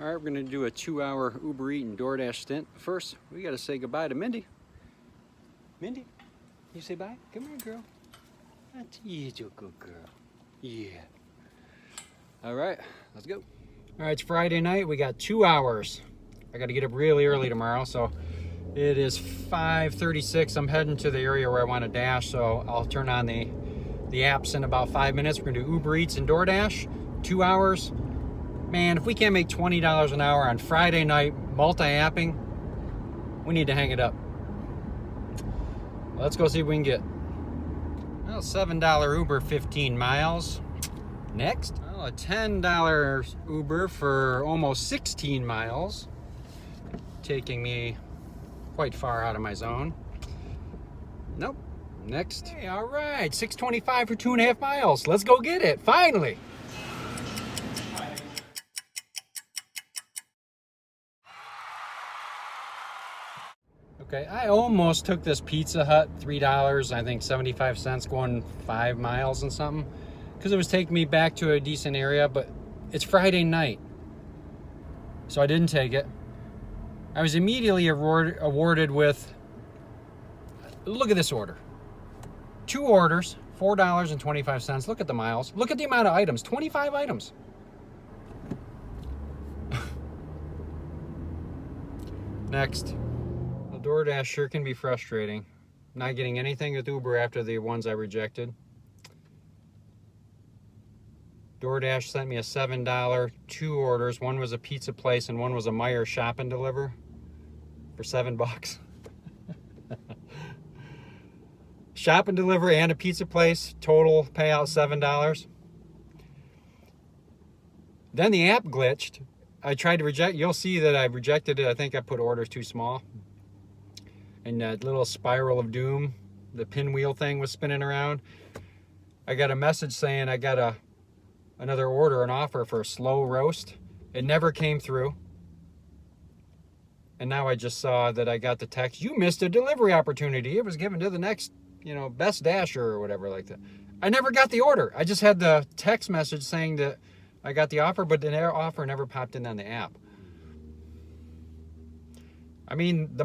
All right, we're gonna do a 2-hour Uber Eats and DoorDash stint. First, we gotta say goodbye to Mindy. Mindy, you say bye? Come here, girl. That's you, a good girl. Yeah. All right, let's go. All right, it's Friday night. We got 2 hours. I gotta get up really early tomorrow, so it is 5:36. I'm heading to the area where I want to dash, so I'll turn on the apps in about 5 minutes. We're gonna do Uber Eats and DoorDash, 2 hours. Man, if we can't make $20 an hour on Friday night multi-apping, we need to hang it up. Let's go see if we can get well, $7 Uber 15 miles. Next, well, a $10 Uber for almost 16 miles, taking me quite far out of my zone. Nope. Next. Hey, all right, $6.25 for 2.5 miles. Let's go get it, finally. Okay, I almost took this Pizza Hut, $3, I think 75 cents, going 5 miles and something, because it was taking me back to a decent area, but it's Friday night, so I didn't take it. I was immediately awarded with, look at this order. 2 orders, $4.25. Look at the miles. Look at the amount of items, 25 items. Next. DoorDash sure can be frustrating. Not getting anything with Uber after the ones I rejected. DoorDash sent me a $7, 2 orders. One was a pizza place and one was a Meijer shop and deliver for $7. Shop and deliver and a pizza place, total payout $7. Then the app glitched. I tried to reject. You'll see that I rejected it. I think I put orders too small. And that little spiral of doom, the pinwheel thing was spinning around. I got a message saying I got another order, an offer for a slow roast. It never came through. And now I just saw that I got the text, you missed a delivery opportunity. It was given to the next, best dasher or whatever like that. I never got the order. I just had the text message saying that I got the offer, but the offer never popped in on the app. I mean,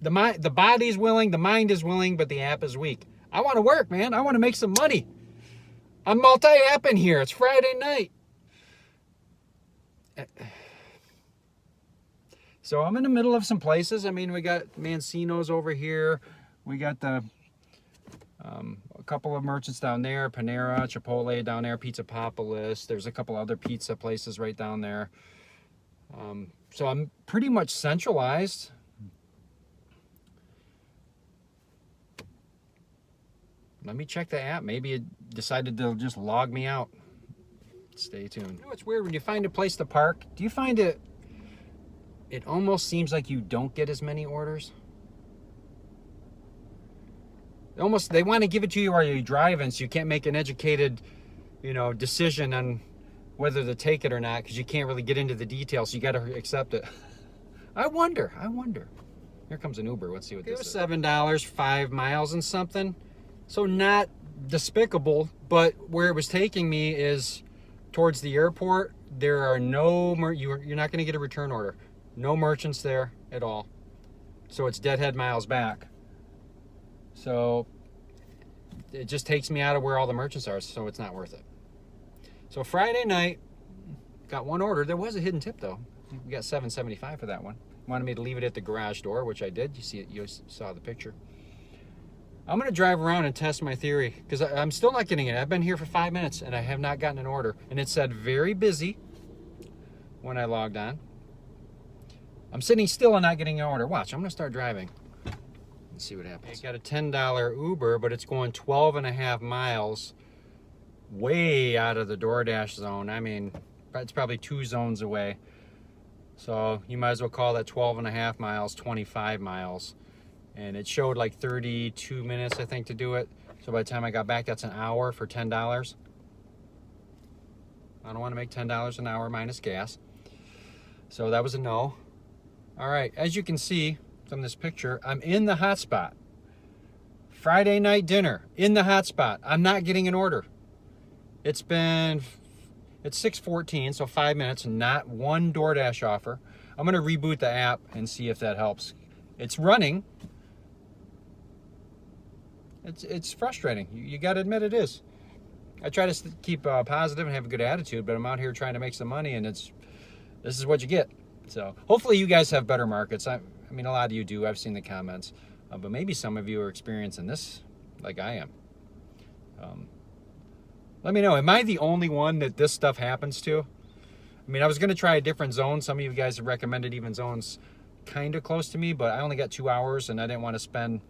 the body's willing, the mind is willing, but the app is weak. I want to work, man. I want to make some money. I'm multi-apping here. It's Friday night. So I'm in the middle of some places. I mean, we got Mancino's over here. We got a couple of merchants down there, Panera, Chipotle down there, Pizzapopolis. There's a couple other pizza places right down there. So I'm pretty much centralized. Let me check the app. Maybe it decided to just log me out. Stay tuned. You know what's weird? When you find a place to park, do you find it almost seems like you don't get as many orders? They want to give it to you while you're driving, so you can't make an educated, decision on whether to take it or not, because you can't really get into the details, so you got to accept it. I wonder. Here comes an Uber. Let's see what this is. $7, 5 miles and something. So not despicable, but where it was taking me is towards the airport. There are no, you're not going to get a return order. No merchants there at all. So it's deadhead miles back. So it just takes me out of where all the merchants are, so it's not worth it. So Friday night, got 1 order. There was a hidden tip though. We got $7.75 for that one. Wanted me to leave it at the garage door, which I did. You see it, you saw the picture. I'm going to drive around and test my theory, because I'm still not getting it. I've been here for 5 minutes and I have not gotten an order. And it said very busy when I logged on. I'm sitting still and not getting an order. Watch, I'm going to start driving. Let's see what happens. I got a $10 Uber, but it's going 12.5 miles way out of the DoorDash zone. I mean, it's probably 2 zones away. So you might as well call that 12.5 miles, 25 miles. And it showed like 32 minutes, I think, to do it. So by the time I got back, that's an hour for $10. I don't want to make $10 an hour minus gas. So that was a no. All right, as you can see from this picture, I'm in the hotspot. Friday night dinner, in the hotspot. I'm not getting an order. It's been It's 6:14, so 5 minutes, not one DoorDash offer. I'm gonna reboot the app and see if that helps. It's running. It's frustrating. You gotta admit it is. I try to keep positive and have a good attitude, but I'm out here trying to make some money, and this is what you get. So hopefully you guys have better markets. I mean, a lot of you do. I've seen the comments, but maybe some of you are experiencing this like I am. Let me know. Am I the only one that this stuff happens to? I mean, I was going to try a different zone. Some of you guys have recommended even zones kind of close to me, but I only got 2 hours, and I didn't want to spend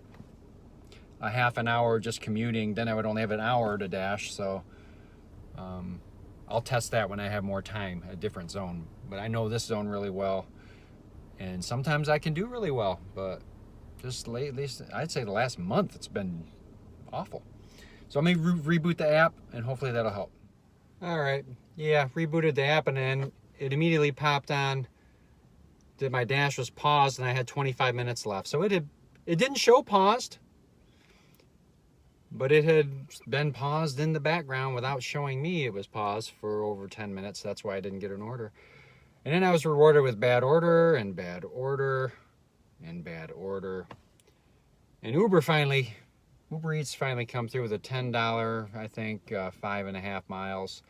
a half an hour just commuting. Then I would only have an hour to dash. So I'll test that when I have more time, a different zone. But I know this zone really well, and sometimes I can do really well, but just lately, I'd say the last month, it's been awful. So I'm going to reboot the app, and hopefully that'll help. All right. Yeah, rebooted the app, and then it immediately popped on that my dash was paused, and I had 25 minutes left. So it didn't show paused, but it had been paused in the background without showing me it was paused for over 10 minutes. That's why I didn't get an order. And then I was rewarded with bad order, and bad order, and bad order. And Uber Eats finally come through with a $10, I think, 5.5 miles.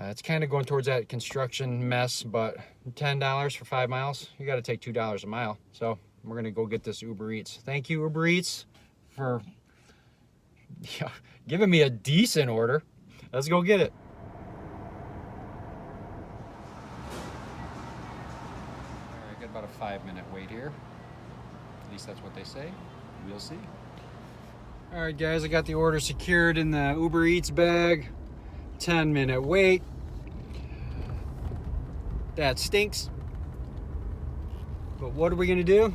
It's kind of going towards that construction mess, but $10 for 5 miles, you got to take $2 a mile. So we're going to go get this Uber Eats. Thank you, Uber Eats, for giving me a decent order. Let's go get it. All right, got about a 5-minute wait here. At least that's what they say. We'll see. All right, guys, I got the order secured in the Uber Eats bag. 10-minute wait. That stinks. But what are we gonna do?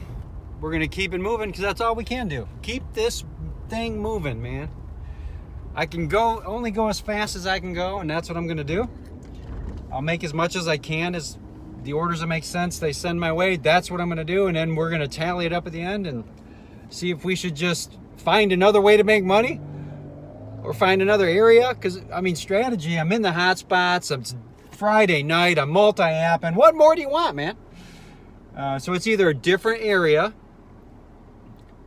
We're gonna keep it moving, because that's all we can do. Keep this thing moving, man. I can only go as fast as I can go, and that's what I'm gonna do. I'll make as much as I can, as the orders that make sense they send my way. That's what I'm gonna do, and then we're gonna tally it up at the end and see if we should just find another way to make money or find another area. Because, I mean, strategy, I'm in the hot spots, it's Friday night, I'm multi-apping. What more do you want, man? So it's either a different area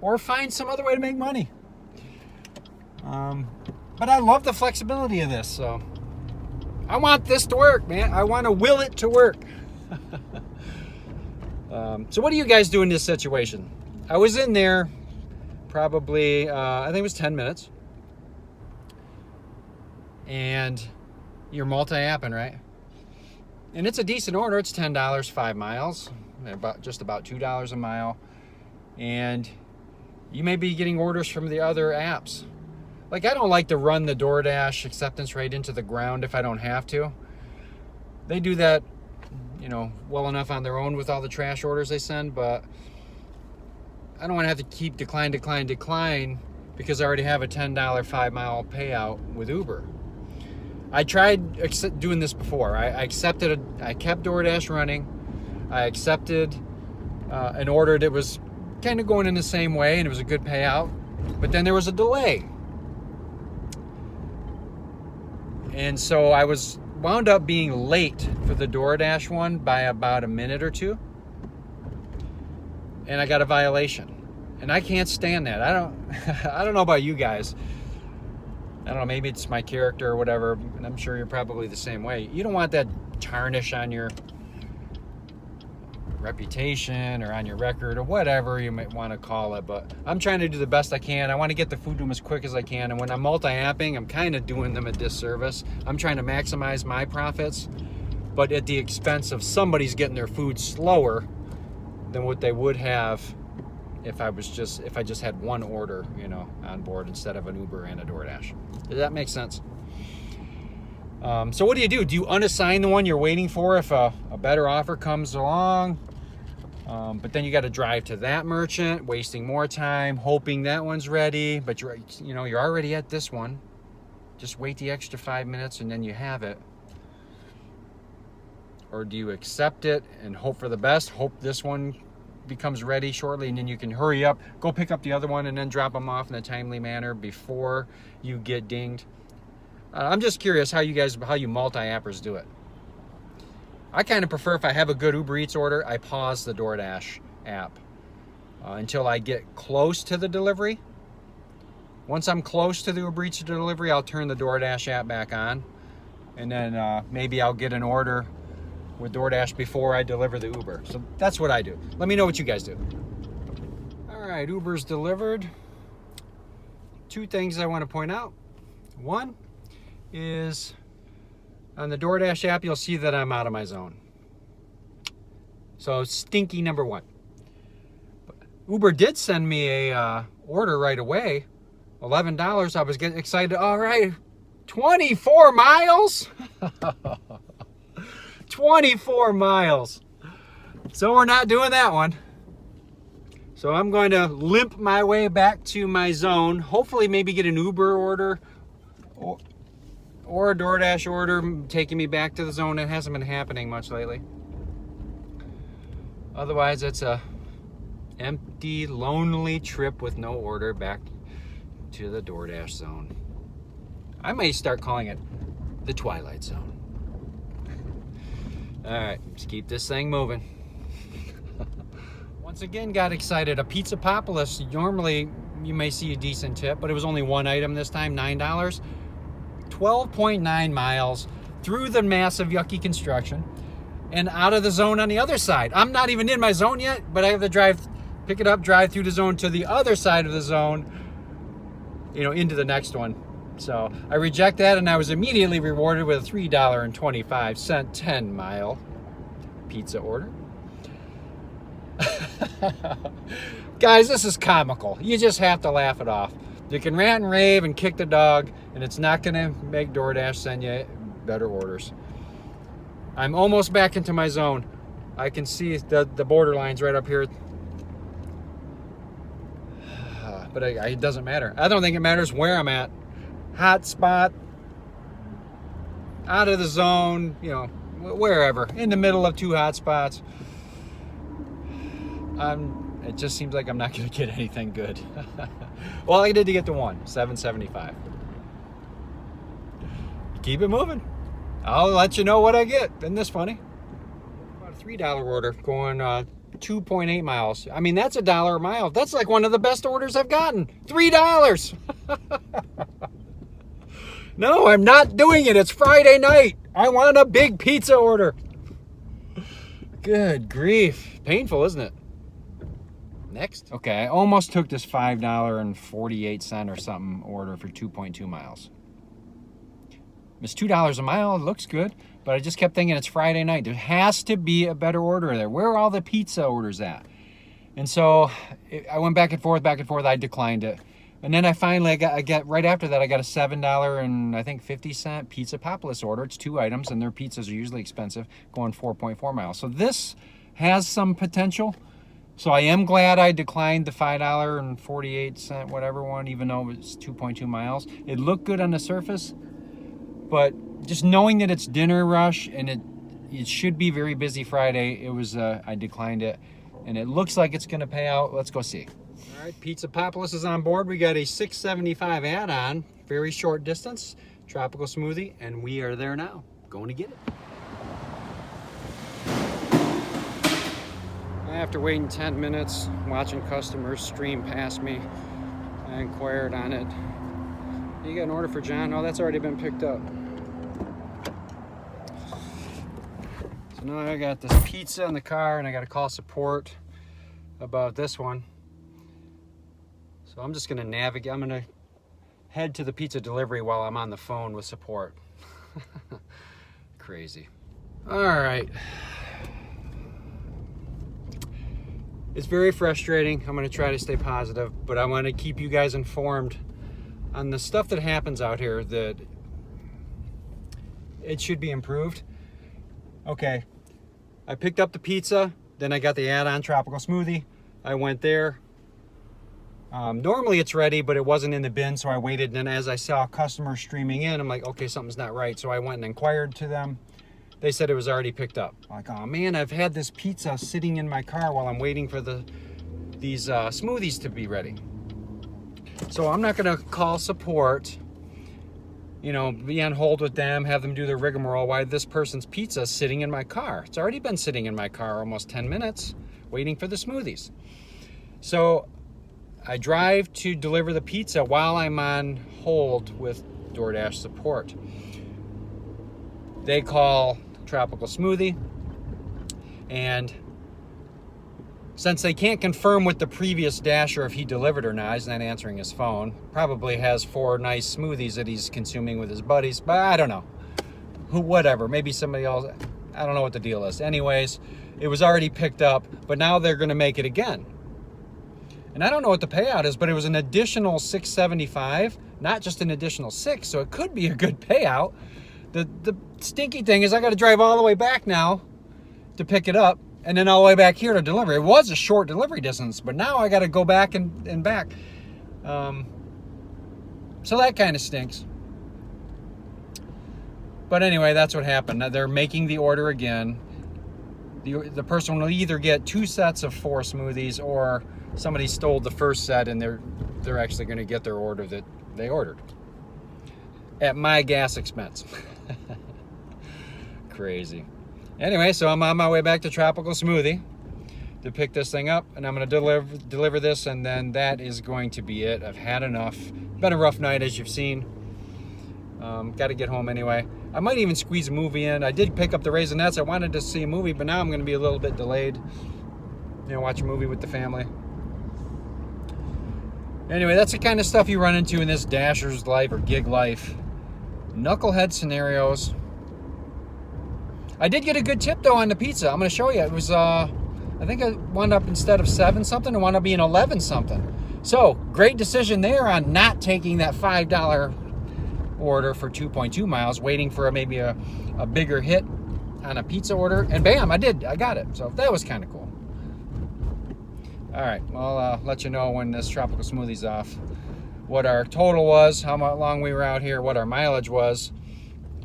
or find some other way to make money. But I love the flexibility of this, so I want this to work, man. I want to will it to work. So what do you guys do in this situation? I was in there probably, I think it was 10 minutes. And you're multi-apping, right? And it's a decent order. It's $10, 5 miles, just about $2 a mile. And you may be getting orders from the other apps. Like, I don't like to run the DoorDash acceptance rate into the ground if I don't have to. They do that, well enough on their own with all the trash orders they send, but I don't want to have to keep decline because I already have a $10 5 mile payout with Uber. I tried doing this before. I kept DoorDash running. I accepted an order that was kind of going in the same way, and it was a good payout, but then there was a delay. And so I wound up being late for the DoorDash one by about a minute or two. And I got a violation. And I can't stand that. I don't know about you guys. I don't know, maybe it's my character or whatever, and I'm sure you're probably the same way. You don't want that tarnish on your reputation or on your record or whatever you might want to call it, but I'm trying to do the best I can. I want to get the food to them as quick as I can, and when I'm multi-apping, I'm kind of doing them a disservice. I'm trying to maximize my profits, but at the expense of somebody's getting their food slower than what they would have if I just had one order, on board instead of an Uber and a DoorDash. Does that make sense? So what do? Do you unassign the one you're waiting for if a better offer comes along? But then you got to drive to that merchant, wasting more time, hoping that one's ready, but you're already at this one. Just wait the extra 5 minutes and then you have it. Or do you accept it and hope for the best, hope this one becomes ready shortly, and then you can hurry up, go pick up the other one, and then drop them off in a timely manner before you get dinged? I'm just curious how you multi-appers do it. I kind of prefer, if I have a good Uber Eats order, I pause the DoorDash app until I get close to the delivery. Once I'm close to the Uber Eats delivery, I'll turn the DoorDash app back on, and then maybe I'll get an order with DoorDash before I deliver the Uber. So that's what I do. Let me know what you guys do. All right, Uber's delivered. 2 things I want to point out. One is on the DoorDash app, you'll see that I'm out of my zone. So stinky number 1. Uber did send me a order right away, $11. I was getting excited. All right, 24 miles. 24 miles. So we're not doing that one. So I'm going to limp my way back to my zone. Hopefully maybe get an Uber order or a DoorDash order taking me back to the zone. It hasn't been happening much lately. Otherwise, it's a empty, lonely trip with no order back to the DoorDash zone. I may start calling it the Twilight Zone. All right, let's keep this thing moving. Once again, got excited. A Pizza Populous, normally you may see a decent tip, but it was only 1 item this time, $9. 12.9 miles through the massive yucky construction and out of the zone on the other side. I'm not even in my zone yet, but I have to pick it up, drive through the zone to the other side of the zone, into the next one. So I reject that, and I was immediately rewarded with a $3.25 10-mile pizza order. Guys, this is comical. You just have to laugh it off. You can rant and rave and kick the dog, and it's not going to make DoorDash send you better orders. I'm almost back into my zone. I can see the borderlines right up here. But it doesn't matter. I don't think it matters where I'm at. Hot spot, out of the zone, wherever. In the middle of 2 hot spots. It just seems like I'm not going to get anything good. Well, I did to get to one, $7.75. Keep it moving. I'll let you know what I get. Isn't this funny? About a $3 order going 2.8 miles. I mean, that's $1 a mile. That's like one of the best orders I've gotten. $3. No, I'm not doing it. It's Friday night. I want a big pizza order. Good grief. Painful, isn't it? Next. Okay, I almost took this $5.48 or something order for 2.2 miles. It's $2 a mile. It looks good, but I just kept thinking it's Friday night. There has to be a better order there. Where are all the pizza orders at? And so I went back and forth. I declined it. And then I got right after that, I got a $7 and I think 50-cent Pizza Populous order. It's 2 items, and their pizzas are usually expensive, going 4.4 miles. So this has some potential. So I am glad I declined the $5.48 whatever one, even though it was 2.2 miles. It looked good on the surface, but just knowing that it's dinner rush and it should be very busy Friday, I declined it, and it looks like it's going to pay out. Let's go see. All right, Pizza Populous is on board. We got a $6.75 add-on, very short distance, tropical smoothie, and we are there now, going to get it. After waiting 10 minutes, watching customers stream past me, I inquired on it. You got an order for John? Oh, that's already been picked up. So now I got this pizza in the car, and I got to call support about this one. So I'm just going to navigate. I'm going to head to the pizza delivery while I'm on the phone with support. Crazy. All right. It's very frustrating. I'm going to try to stay positive, but I want to keep you guys informed on the stuff that happens out here that it should be improved. Okay, I picked up the pizza, then I got the add-on tropical smoothie. I went there. Normally it's ready, but it wasn't in the bin, so I waited, and then as I saw customers streaming in, I'm like, okay, something's not right. So I went and inquired to them. They said it was already picked up. I'm like, oh man, I've had this pizza sitting in my car while I'm waiting for these smoothies to be ready. So I'm not gonna call support you know, be on hold with them, have them do their rigmarole while this person's pizza is sitting in my car. It's already been sitting in my car almost 10 minutes waiting for the smoothies. So I drive to deliver the pizza while I'm on hold with DoorDash support. They call Tropical Smoothie, and since they can't confirm with the previous dasher if he delivered or not, he's not answering his phone. Probably has 4 nice smoothies that he's consuming with his buddies, but I don't know. Whatever, maybe somebody else, I don't know what the deal is. Anyways, it was already picked up, but now they're gonna make it again. And I don't know what the payout is, but it was an additional $6.75, not just an additional $6, so it could be a good payout. The stinky thing is I gotta drive all the way back now to pick it up, and then all the way back here to deliver. It was a short delivery distance, but now I got to go back and back. So that kind of stinks. But anyway, that's what happened. Now they're making the order again. The person will either get 2 sets of 4 smoothies, or somebody stole the first set and they're actually going to get their order that they ordered at my gas expense. Crazy. Anyway, so I'm on my way back to Tropical Smoothie to pick this thing up, and I'm going to deliver this, and then that is going to be it. I've had enough. Been a rough night, as you've seen. Got to get home anyway. I might even squeeze a movie in. I did pick up the Raisinets. I wanted to see a movie, but now I'm going to be a little bit delayed. You know, watch a movie with the family. Anyway, that's the kind of stuff you run into in this dasher's life or gig life. Knucklehead scenarios. I did get a good tip though on the pizza. I'm going to show you. It was, I think it wound up, instead of 7 something, it wound up being 11 something. So great decision there on not taking that $5 order for 2.2 miles, waiting for maybe a bigger hit on a pizza order, and bam, I got it. So that was kind of cool. All right, well, I'll let you know when this Tropical Smoothie's off what our total was, how long we were out here, what our mileage was.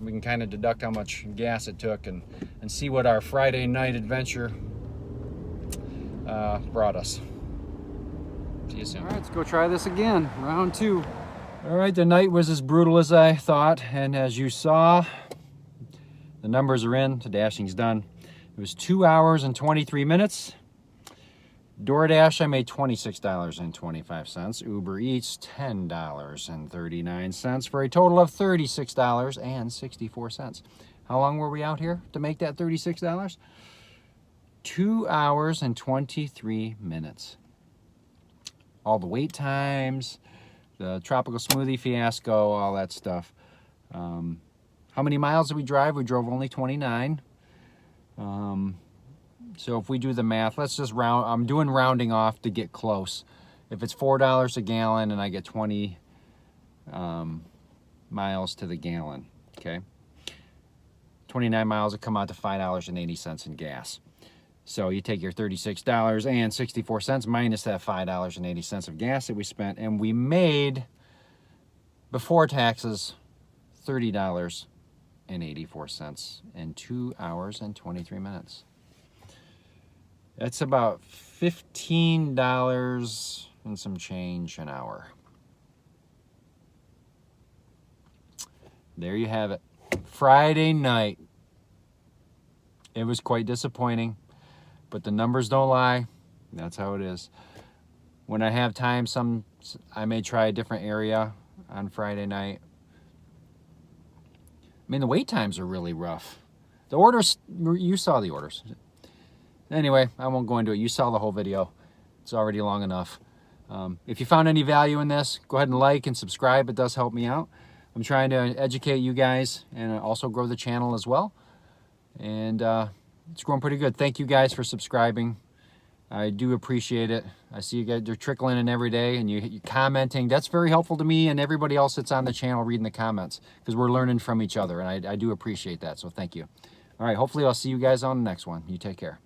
We can kind of deduct how much gas it took and see what our Friday night adventure brought us. See you soon. All right, let's go try this again, round 2. All right, the night was as brutal as I thought, and as you saw, the numbers are in, the dashing's done. It was 2 hours and 23 minutes. DoorDash, I made $26.25. Uber Eats, $10.39 for a total of $36.64. How long were we out here to make that $36? 2 hours and 23 minutes. All the wait times, the Tropical Smoothie fiasco, all that stuff. How many miles did we drive? We drove only 29. So if we do the math, let's just round. I'm doing rounding off to get close. If it's $4 a gallon and I get 20 miles to the gallon, okay? 29 miles would come out to $5.80 in gas. So you take your $36.64 minus that $5.80 of gas that we spent, and we made, before taxes, $30.84 in 2 hours and 23 minutes. That's about $15 and some change an hour. There you have it. Friday night. It was quite disappointing, but the numbers don't lie. That's how it is. When I have time, I may try a different area on Friday night. I mean, the wait times are really rough. The orders, you saw the orders. Anyway, I won't go into it. You saw the whole video. It's already long enough. If you found any value in this, go ahead and like and subscribe. It does help me out. I'm trying to educate you guys and also grow the channel as well. And it's growing pretty good. Thank you guys for subscribing. I do appreciate it. I see you guys, they're trickling in every day, and you're commenting. That's very helpful to me and everybody else that's on the channel reading the comments, because we're learning from each other, and I do appreciate that. So thank you. All right, hopefully I'll see you guys on the next one. You take care.